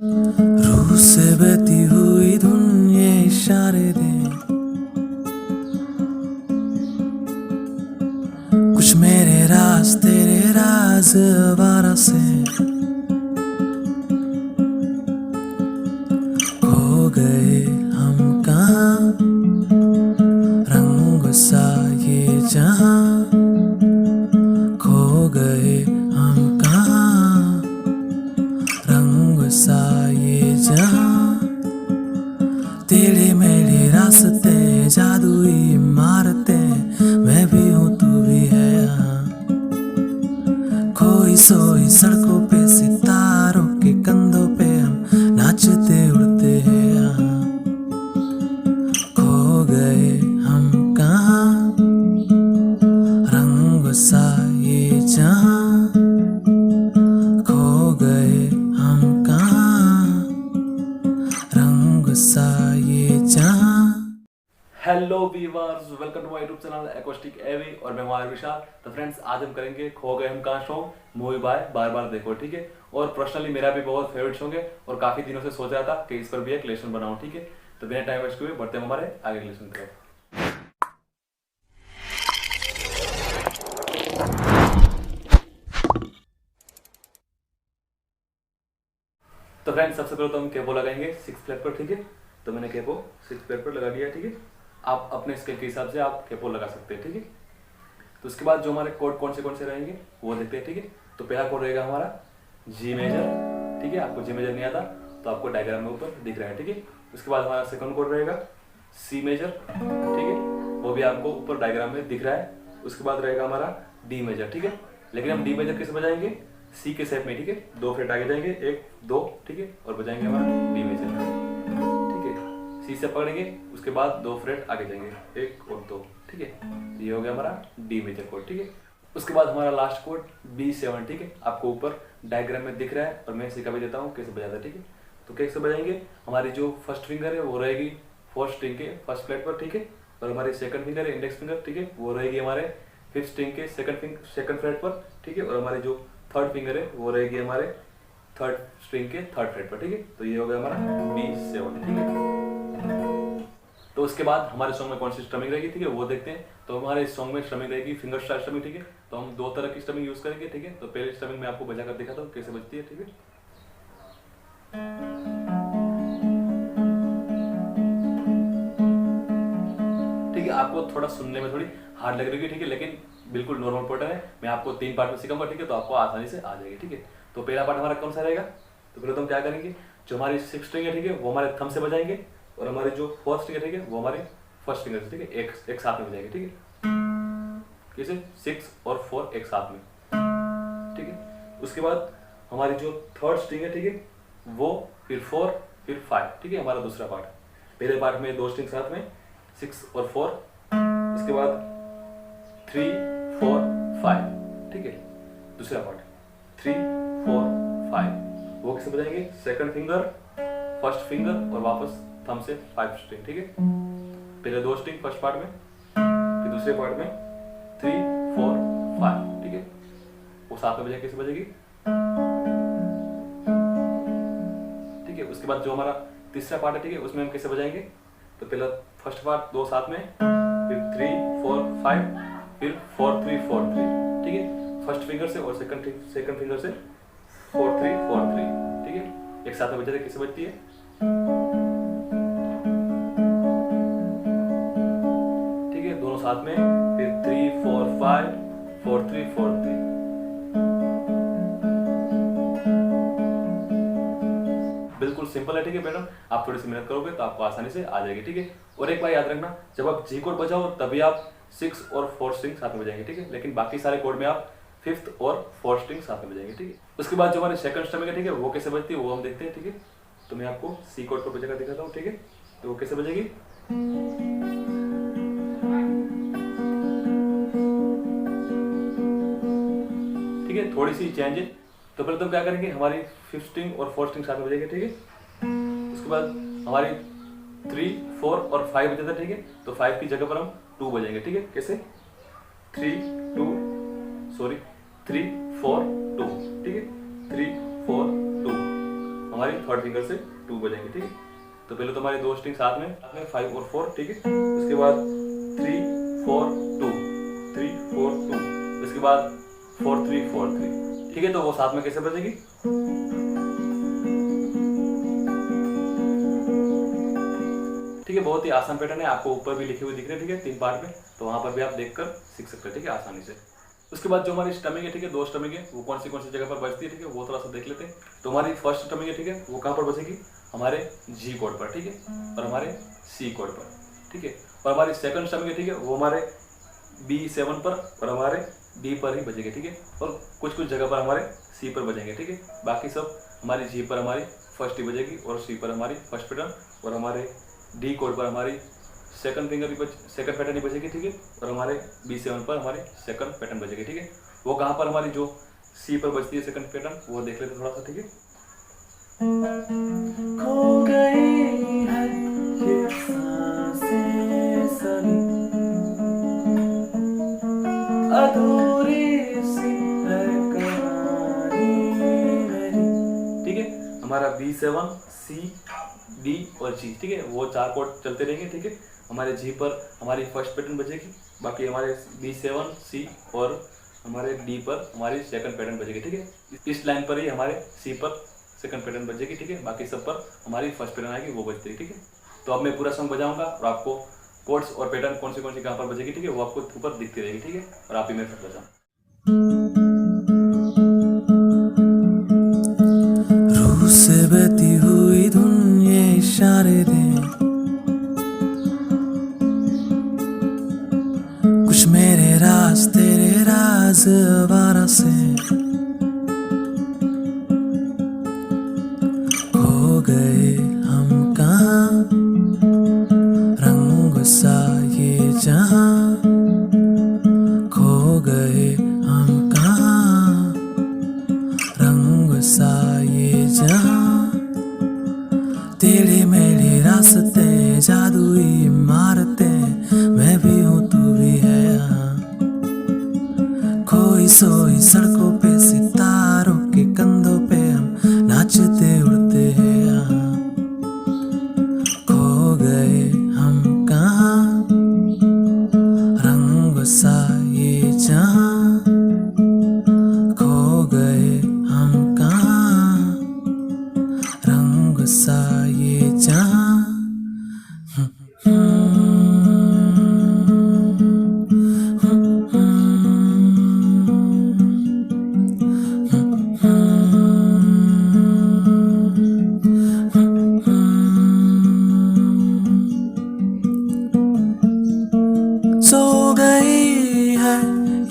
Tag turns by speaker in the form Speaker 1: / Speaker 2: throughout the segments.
Speaker 1: रूह से बहती हुई धुन ये इशारे दे, कुछ मेरे राज तेरे राज आवारा से खो गए हम कहाँ, रंग सा ये जहां खो गए हम कहाँ, रंग सा ये जहां टेढ़े मेढ़े रास्ते जादुई इमारतें, मैं भी हूँ तू भी है यहाँ, खोई सोई सड़कों पे सितारों के कंधों पे हम नाचते उड़ते हैं यहाँ, खो गए हम कहाँ, रंग सा ये जहां खो गए हम कहाँ, रंग सा ये जहां।
Speaker 2: Hello viewers, welcome to my YouTube channel एक्वास्टिक एवी और मैं हूं विशाल। तो फ्रेंड्स, आज हम करेंगे खो गए हम कहाँ सॉन्ग मूवी बाय बार बार देखो, ठीक है। और पर्सनली मेरा भी बहुत फेवरेट सॉन्ग है और काफी दिनों से सोच रहा था कि इस पर भी एक लेसन बनाऊं, ठीक है। तो बिना टाइम वेस्ट हुए बढ़ते हैं हमारे आगे लेसन की तरफ। तो फ्रेंड्स, सबसे पहले तो हम कैपो लगाएंगे 6 फ्लैट पर, ठीक है। तो मैंने कैपो 6 फ्लैट पर लगा दिया, ठीक है। आप अपने स्केल के हिसाब से आप कैपो लगा सकते हैं, ठीक है। तो उसके बाद जो हमारे कोड कौन से रहेंगे वो देखते हैं, ठीक है। तो पहला कोड रहेगा हमारा जी मेजर, ठीक है। आपको जी मेजर नहीं आता तो आपको डायग्राम में ऊपर दिख रहा है, ठीक है। उसके बाद हमारा सेकंड कोड रहेगा सी मेजर, ठीक है। वो भी आपको ऊपर डायग्राम में दिख रहा है। उसके बाद रहेगा हमारा डी मेजर, ठीक है। लेकिन हम डी मेजर कैसे बजाएंगे, सी के शेप में, ठीक है। 2 फ्रेट आगे जाएंगे, 1 2, ठीक है, और बजाएंगे हमारा डी मेजर, ठीक है। सी से पकड़ेंगे, उसके बाद 2 फ्रेट आगे जाएंगे, 1 और 2, ठीक है। ये हो गया हमारा डी मेजर कोड, ठीक है। उसके बाद हमारा लास्ट कोड B7, ठीक है। आपको ऊपर डायग्राम में दिख रहा है और मैं सिखा भी देता हूँ कैसे बजाता है, ठीक है। तो कैसे बजाएंगे, हमारी जो फर्स्ट फिंगर है वो रहेगी 4th स्ट्रिंग के फर्स्ट फ्लैट पर, ठीक है। और हमारी सेकंड फिंगर है इंडेक्स फिंगर, ठीक है, वो रहेगी हमारे 5th स्ट्रिंग के सेकंड फ्लैट पर, ठीक है। और हमारी जो थर्ड फिंगर है वो रहेगी हमारे 3rd स्ट्रिंग के 3rd फ्रेट पर, ठीक है। तो ये हो गया हमारा B7, ठीक है। तो उसके बाद हमारे सॉन्ग में कौन सी स्ट्रमिंग रहेगी, ठीक है, वो देखते हैं। तो हमारे इस सॉन्ग में स्ट्रमिंग रहेगी फिंगर स्टाइल स्ट्रमिंग, ठीक है। तो हम 2 तरह की स्ट्रमिंग यूज करेंगे, ठीक है। तो पहले स्ट्रमिंग में आपको बजाकर दिखाता हूँ कैसे बजती है, ठीक है। ठीक है, आपको थोड़ा सुनने में थोड़ी हार्ड लग रही है, ठीक है, लेकिन बिल्कुल नॉर्मल पैटर्न है। मैं आपको 3 पार्ट में सिखाऊंगा, ठीक है। तो आपको आसानी से आ जाएगी, ठीक है। तो पहला पार्ट हमारा कौन सा रहेगा, तो पहले तो हम क्या करेंगे, जो हमारी 6 स्ट्रिंग है, ठीक है, वो हमारे थंब से बजाएंगे। और हमारी जो 4th स्ट्रिंग है, ठीक है, वो हमारे फर्स्ट फिंगर से, ठीक है, एक साथ में बजाएंगे, ठीक है। कैसे 6 और 4 एक साथ में, ठीक है। उसके बाद हमारी जो 3rd स्ट्रिंग है, ठीक है, वो फिर 4 फिर 5, ठीक है, हमारा दूसरा पार्ट। पहले पार्ट में 2 स्ट्रिंग साथ में 6 और 4, उसके बाद 3 4 5, ठीक है। दूसरा पार्ट 3 4 5, वो कैसे बजाएंगे, सेकंड फिंगर फर्स्ट फिंगर और वापस थंब से 5 स्ट्रिंग, ठीक है। पहले 2 स्ट्रिंग फर्स्ट पार्ट में, फिर दूसरे पार्ट में 3 4 5, ठीक है। वो साथ में बजाएंगे, कैसे बजेगी, ठीक है। उसके बाद जो हमारा तीसरा पार्ट है, ठीक है, उसमें हम कैसे बजाएंगे, तो पहला फर्स्ट पार्ट 2 साथ में, फिर 3 4 5, फिर 4 3 4 3, ठीक है। फर्स्ट फिंगर से और सेकंड फिंगर से 4 3 4 3, ठीक है। एक साथ में बजाते कैसे बजती है, ठीक है, दोनों साथ में, फिर 3 4 5 4 3 4 3। बिल्कुल सिंपल है, ठीक है मैडम। आप थोड़ी सी मेहनत करोगे तो आपको आसानी से आ जाएगी, ठीक है। और एक बात याद रखना, जब आप जी कोड बजाओ तभी आप 6 और 4 स्ट्रिंग साथ में बजाएंगे, ठीक है। लेकिन बाकी सारे कोड में आप 5th और 4th स्ट्रिंग साथ में बजाएंगे, ठीक है। उसके बाद जो हमारी सेकंड स्ट्रिंग है, ठीक है, वो कैसे बजती है वो हम देखते हैं, ठीक है। तो मैं आपको सी कोड पर बजाकर दिखाता हूँ, ठीक है। तो वो कैसे बजेगी, ठीक है, थोड़ी सी चेंज है। तो पहले तो क्या करेंगे, हमारी 5th स्ट्रिंग और 4th स्ट्रिंग साथ में बजेगी, ठीक है। उसके बाद हमारी 3 4 और 5 बजे था, ठीक है। तो 5 की जगह पर हम 2 बजेंगे, ठीक है। कैसे 3 4 2, ठीक है, 3 4 2। हमारी थर्ड फिंगर से 2 बजेंगे, ठीक है। तो पहले तो हमारे 2 स्ट्रिंग साथ में 5 और 4, ठीक है। उसके बाद 3 4 2, 3 4 2, उसके बाद 4 3 4 3, ठीक है। तो वो साथ में कैसे बजेगी, ठीक है। बहुत ही आसान पैटर्न है, आपको ऊपर भी लिखे हुए दिख रहे हैं, ठीक है, 3 पार्ट में। तो वहां पर भी आप देखकर सीख सकते हैं, ठीक है, आसानी से। उसके बाद जो हमारी स्टमिंग है, ठीक है, 2 स्टमिंग है, वो कौन सी जगह पर बजती है, ठीक है, वो थोड़ा सा देख लेते हैं। तो हमारी फर्स्ट स्टमिंग है, ठीक है, वो कहाँ पर बजेगी, हमारे जी कोड पर, ठीक है, और हमारे सी कोड पर, ठीक है। और हमारी सेकंड स्टमिंग है, ठीक है, वो हमारे B7 पर और हमारे D पर ही बजेंगे, ठीक है। और कुछ जगह पर हमारे C पर बजेंगे, ठीक है। बाकी सब हमारी G पर हमारी फर्स्ट ही बजेगी और C पर हमारी फर्स्ट पैटर्न, और हमारे D कोड पर हमारी सेकंड पैटर्न ही बजेगी, ठीक है। और हमारे B7 पर हमारी सेकंड पैटर्न बजेगी, ठीक है। वो कहाँ पर हमारी जो C पर बजती है सेकंड पैटर्न, वो देख लेते थोड़ा सा, ठीक है। खो गई है ये सांसें सभी, अधूरी सी है कहानी मेरी, ठीक है। हमारा B7 C D और G, ठीक है, वो 4 कोड चलते रहेंगे, ठीक है। हमारे G पर हमारी फर्स्ट पैटर्न बजेगी, बाकी हमारे B7 C और हमारे D पर हमारी सेकंड पैटर्न बजेगी, ठीक है। इस लाइन पर ही हमारे C पर सेकंड पैटर्न बजेगी, ठीक है। बाकी सब पर हमारी फर्स्ट पैटर्न आएगी, वो बजती है, ठीक है। तो अब मैं पूरा सॉन्ग बजाऊंगा और आपको कोड्स और पैटर्न कौन सी कहाँ पर बजेगी, ठीक है, वो आपको ऊपर दिखती रहेगी, ठीक है। और आप भी मेरे साथ बजाओ।
Speaker 1: रूह से बहती हुई धुन ये इशारे दे, कुछ मेरे राज तेरे राज आवारा से, खो गए हम कहाँ, रंग सा ये जहां, खो गए हम कहाँ, रंग सा ये जहां, तेरे मेरे रास्ते जादुई इमारतें, मैं भी हूँ तू भी है यहाँ, खोई सोई सड़कों पे सितारों के कंधों पे हम नाचते उड़ते हैं यहाँ, खो गए हम कहाँ, रंग सा ये जहां, खो गए हम कहाँ, रंग सा ये जहां। सो गई है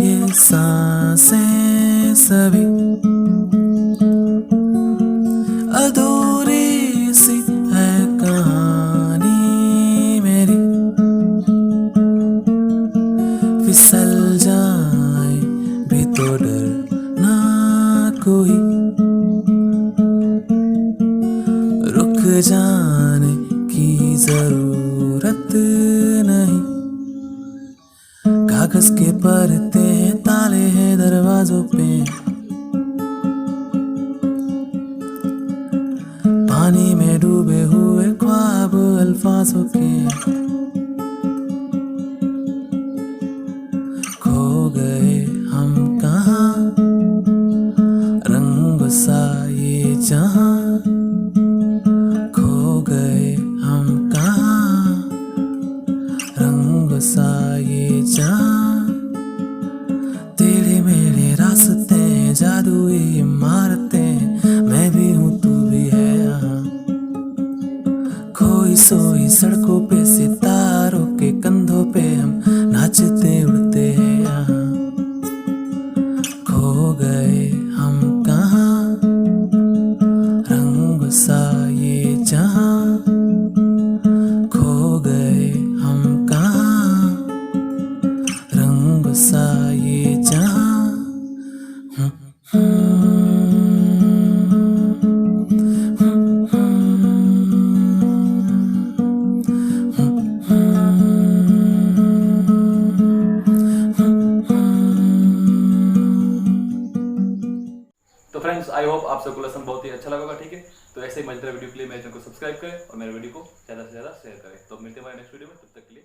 Speaker 1: ये सांसें सभी, अधूरी सी है कहानी मेरी, फिसल जाए भी तो डर ना कोई, रुक जाने की जरूरत नहीं, कागज के परते हैं, ताले हैं दरवाजों पे, पानी में डूबे हुए ख्वाब अल्फाजों के, खो गए हम कहाँ, रंग सा ये जहां, खो गए हम कहाँ, रंग सा ये जहां, तेरे मेरे रास्ते जादुई इमारतें, मैं भी हूँ तू भी है यहाँ, खोई सोई सड़कों पे सितारों के कंधों पे हम नाचते उड़ते हैं यहाँ, खो गए हम कहाँ, रंग सा ये जहां, खो गए हम कहाँ, रंग सा ये जहां।
Speaker 2: तो फ्रेंड्स, आई होप आप सबको लेसन बहुत ही अच्छा लगा होगा, ठीक है। तो ऐसे ही मजेदार वीडियो के लिए मेरे चैनल को सब्सक्राइब करें और मेरे वीडियो को ज़्यादा से ज़्यादा शेयर करें। तो मिलते हैं हमारे नेक्स्ट वीडियो में, तब तक के लिए।